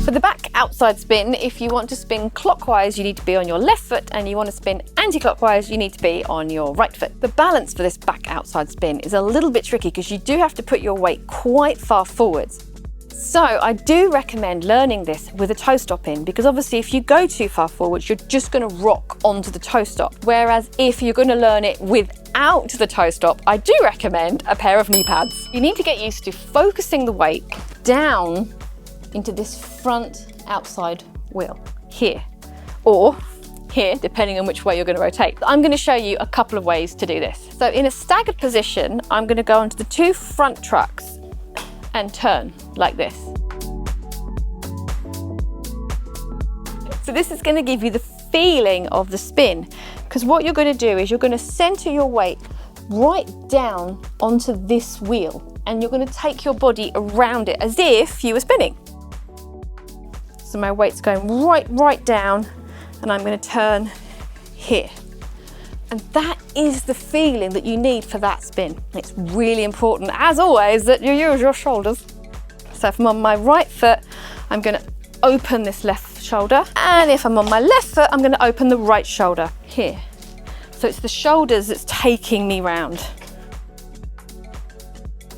For the back outside spin, if you want to spin clockwise, you need to be on your left foot, and you want to spin anti-clockwise, you need to be on your right foot. The balance for this back outside spin is a little bit tricky because you do have to put your weight quite far forwards. So I do recommend learning this with a toe stop in, because obviously if you go too far forwards, you're just going to rock onto the toe stop. Whereas if you're going to learn it without the toe stop, I do recommend a pair of knee pads. You need to get used to focusing the weight down into this front outside wheel here, or here, depending on which way you're going to rotate. I'm going to show you a couple of ways to do this. So in a staggered position, I'm going to go onto the two front trucks and turn like this. So this is going to give you the feeling of the spin, because what you're going to do is you're going to center your weight right down onto this wheel, and you're going to take your body around it as if you were spinning. So my weight's going right down, and I'm going to turn here. And that is the feeling that you need for that spin. It's really important, as always, that you use your shoulders. So if I'm on my right foot, I'm going to open this left shoulder. And if I'm on my left foot, I'm going to open the right shoulder here. So it's the shoulders that's taking me round.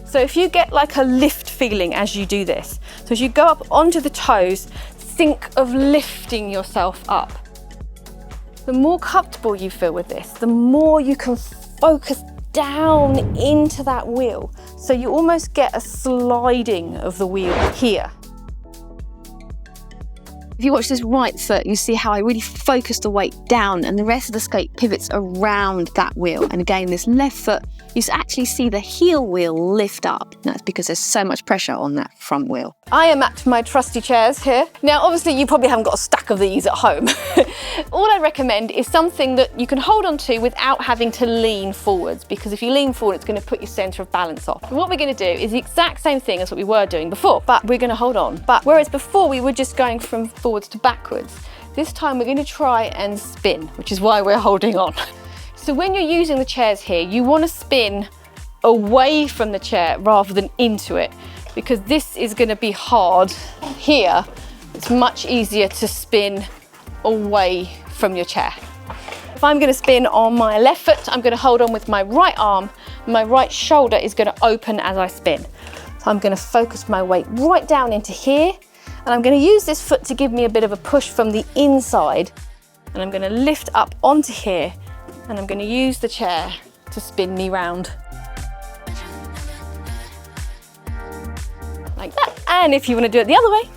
So if you get like a lift feeling as you do this, so as you go up onto the toes, think of lifting yourself up. The more comfortable you feel with this, the more you can focus down into that wheel. So you almost get a sliding of the wheel here. If you watch this right foot, you see how I really focus the weight down, and the rest of the skate pivots around that wheel. And again, this left foot, you actually see the heel wheel lift up. That's because there's so much pressure on that front wheel. I am at my trusty chairs here. Now, obviously you probably haven't got a stack of these at home. All I recommend is something that you can hold on to without having to lean forwards, because if you lean forward, it's going to put your center of balance off. And what we're going to do is the exact same thing as what we were doing before, but we're going to hold on. But whereas before we were just going from forwards to backwards, this time we're going to try and spin, which is why we're holding on. So when you're using the chairs here, you want to spin away from the chair rather than into it, because this is going to be hard here. It's much easier to spin away from your chair. If I'm going to spin on my left foot, I'm going to hold on with my right arm. My right shoulder is going to open as I spin. So I'm going to focus my weight right down into here, and I'm going to use this foot to give me a bit of a push from the inside, and I'm going to lift up onto here, and I'm going to use the chair to spin me round. Like that. And if you want to do it the other way,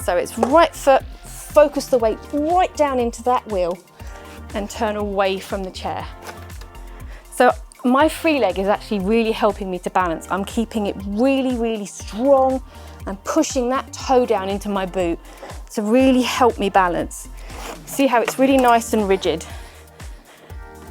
so it's right foot, focus the weight right down into that wheel and turn away from the chair. So my free leg is actually really helping me to balance. I'm keeping it really strong and pushing that toe down into my boot to really help me balance. See how it's really nice and rigid?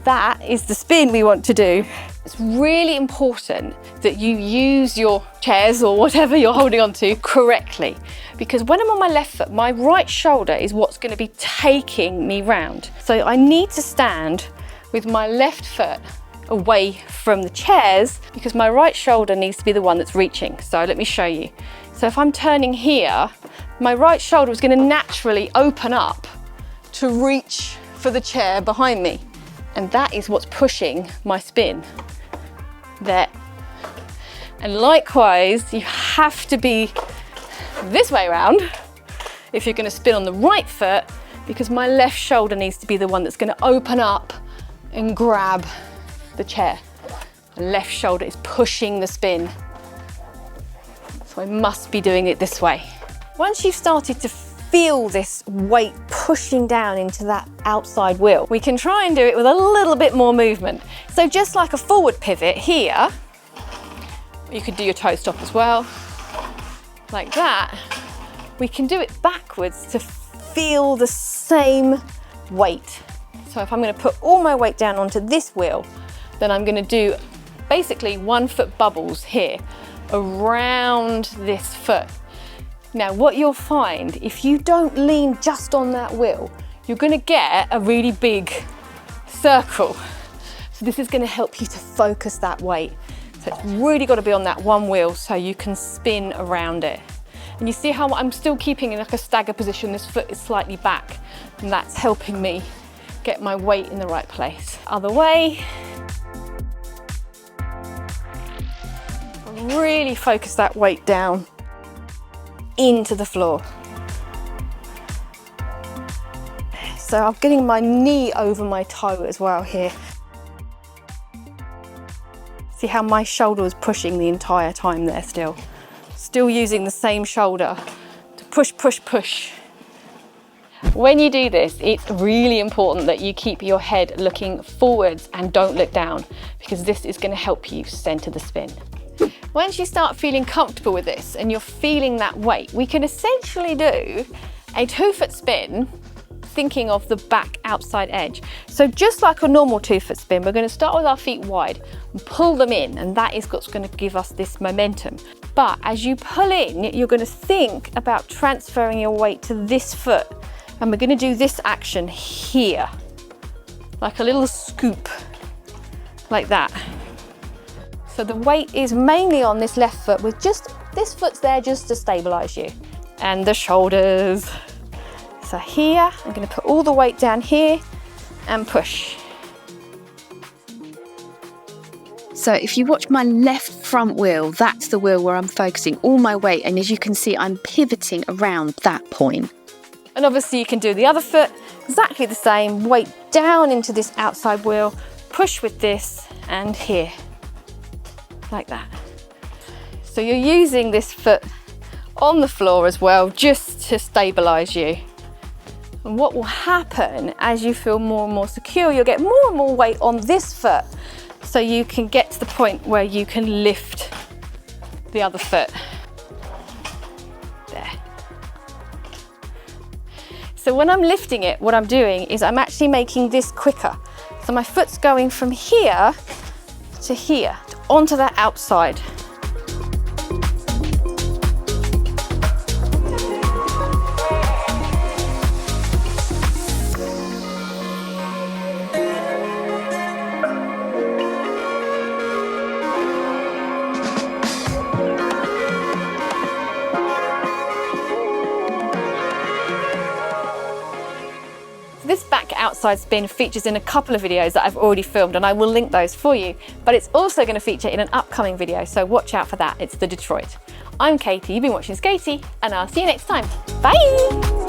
That is the spin we want to do. It's really important that you use your chairs or whatever you're holding on to correctly, because when I'm on my left foot, my right shoulder is what's going to be taking me round. So I need to stand with my left foot away from the chairs, because my right shoulder needs to be the one that's reaching. So let me show you. So if I'm turning here, my right shoulder is going to naturally open up to reach for the chair behind me. And that is what's pushing my spin there. And likewise, you have to be this way around if you're going to spin on the right foot, because my left shoulder needs to be the one that's going to open up and grab the chair. The left shoulder is pushing the spin. So I must be doing it this way. Once you've started to feel this weight pushing down into that outside wheel, we can try and do it with a little bit more movement. So just like a forward pivot here, you could do your toe stop as well, like that. We can do it backwards to feel the same weight. So if I'm going to put all my weight down onto this wheel, then I'm going to do basically 1 foot bubbles here around this foot. Now what you'll find, if you don't lean just on that wheel, you're going to get a really big circle. So this is going to help you to focus that weight. So it's really got to be on that one wheel so you can spin around it. And you see how I'm still keeping in like a stagger position, this foot is slightly back, and that's helping me get my weight in the right place. Other way. Really focus that weight down into the floor. So I'm getting my knee over my toe as well here. See how my shoulder was pushing the entire time there still. Still using the same shoulder to push, push, push. When you do this, it's really important that you keep your head looking forwards and don't look down, because this is going to help you center the spin. Once you start feeling comfortable with this and you're feeling that weight, we can essentially do a 2-foot spin thinking of the back outside edge. So just like a normal 2-foot spin, we're going to start with our feet wide and pull them in, and that is what's going to give us this momentum. But as you pull in, you're going to think about transferring your weight to this foot, and we're going to do this action here, like a little scoop, like that. So the weight is mainly on this left foot, with just this foot's there just to stabilize you, and the shoulders. So here, I'm going to put all the weight down here and push. So if you watch my left front wheel, that's the wheel where I'm focusing all my weight. And as you can see, I'm pivoting around that point. And obviously you can do the other foot, exactly the same, weight down into this outside wheel, push with this and here, like that. So you're using this foot on the floor as well, just to stabilize you. And what will happen as you feel more and more secure, you'll get more and more weight on this foot, so you can get to the point where you can lift the other foot. There. So when I'm lifting it, what I'm doing is I'm actually making this quicker. So my foot's going from here to here, onto that outside. This back outside spin features in a couple of videos that I've already filmed, and I will link those for you, but it's also going to feature in an upcoming video, so watch out for that. It's the Detroit. I'm Katie, you've been watching Skatie, and I'll see you next time. Bye!